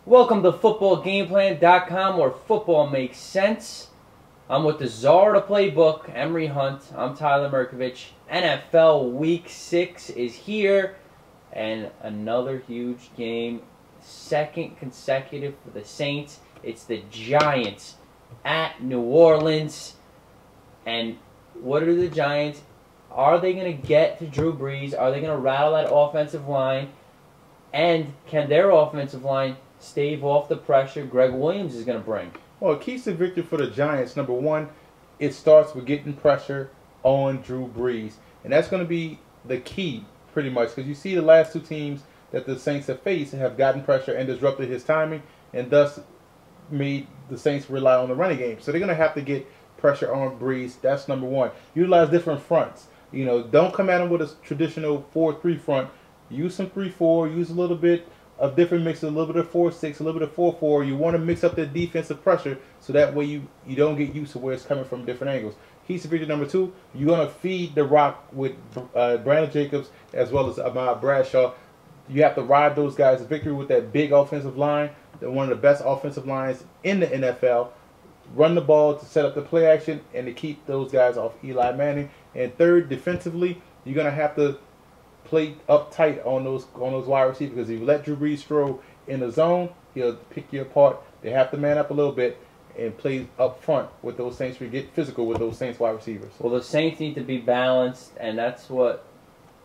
Welcome to footballgameplan.com, where football makes sense. I'm with the czar of the playbook, Emery Hunt. I'm Tyler Merkovich. NFL Week 6 is here, and another huge game. Second consecutive for the Saints. It's the Giants at New Orleans. And what are the Giants? Are they going to get to Drew Brees? Are they going to rattle that offensive line? And can their offensive line stave off the pressure Greg Williams is going to bring? Well, keys to victory for the Giants, number one, it starts with getting pressure on Drew Brees. And that's going to be the key, pretty much, because you see the last two teams that the Saints have faced have gotten pressure and disrupted his timing, and thus made the Saints rely on the running game. So they're going to have to get pressure on Brees. That's number one. Utilize different fronts. You know, don't come at him with a traditional 4-3 front. Use some 3-4. Use a little bit of different mixes, a little bit of 4-6, a little bit of 4-4. You want to mix up the defensive pressure so that way you don't get used to where it's coming from different angles. Keys to victory number two, you're going to feed the rock with Brandon Jacobs as well as Bradshaw. You have to ride those guys to victory with that big offensive line. They're one of the best offensive lines in the NFL. Run the ball to set up the play action and to keep those guys off Eli Manning. And third, defensively, you're going to have to play up tight on those wide receivers, because if you let Drew Brees throw in the zone, he'll pick you apart. They have to man up a little bit and play up front with those Saints. We get physical with those Saints wide receivers. Well, the Saints need to be balanced, and that's what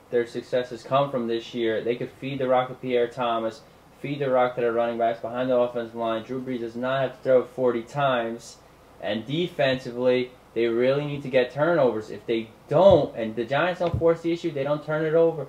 their success has come from this year. They could feed the rock to Pierre Thomas, feed the rock to their running backs behind the offensive line. Drew Brees does not have to throw 40 times. And defensively, they really need to get turnovers. If they don't, and the Giants don't force the issue, they don't turn it over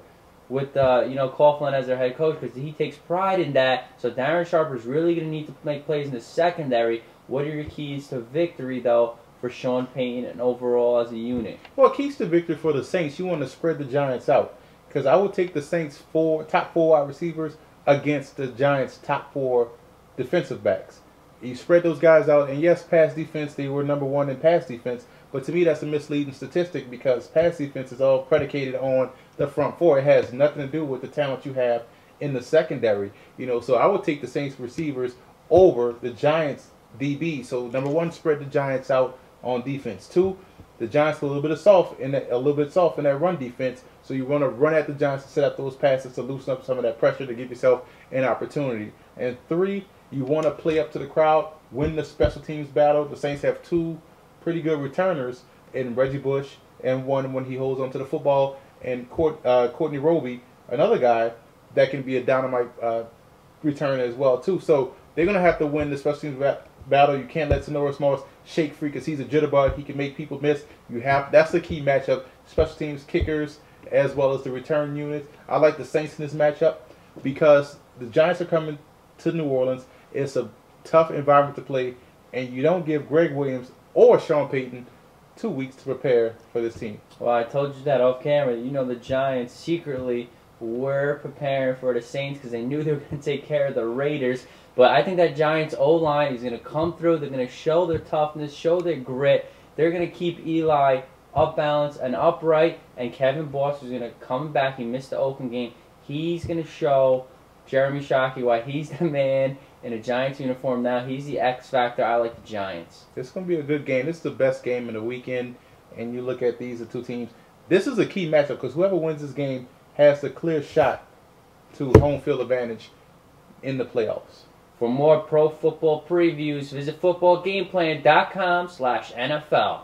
with Coughlin as their head coach, because he takes pride in that. So Darren Sharper's really going to need to make plays in the secondary. What are your keys to victory, though, for Sean Payton and overall as a unit? Well, keys to victory for the Saints, you want to spread the Giants out, because I would take the Saints' top four wide receivers against the Giants' top four defensive backs. You spread those guys out, and yes, pass defense, they were number one in pass defense, but to me that's a misleading statistic, because pass defense is all predicated on the front four. It has nothing to do with the talent you have in the secondary. So I would take the Saints receivers over the Giants DB. So number one, spread the Giants out on defense. Two, the Giants are a little bit soft in that run defense, so you want to run at the Giants to set up those passes to loosen up some of that pressure to give yourself an opportunity. And three, you want to play up to the crowd, win the special teams battle. The Saints have two pretty good returners in Reggie Bush, and one when he holds onto the football, and Courtney Roby, another guy that can be a dynamite returner as well too. So they're going to have to win the special teams battle. You can't let Sonoris Morris shake free, because he's a jitterbug. He can make people miss. That's the key matchup. Special teams kickers as well as the return units. I like the Saints in this matchup because the Giants are coming to New Orleans. It's a tough environment to play, and you don't give Greg Williams or Sean Payton 2 weeks to prepare for this team. Well, I told you that off camera. The Giants secretly were preparing for the Saints because they knew they were going to take care of the Raiders. But I think that Giants O-line is going to come through. They're going to show their toughness, show their grit. They're going to keep Eli up balanced and upright. And Kevin Boss is going to come back. He missed the Oakland game. He's going to show Jeremy Shockey why he's the man in a Giants uniform now. He's the X factor. I like the Giants. It's going to be a good game. This is the best game in the weekend. And you look at these two teams. This is a key matchup, because whoever wins this game has the clear shot to home field advantage in the playoffs. For more pro football previews, visit footballgameplan.com/NFL.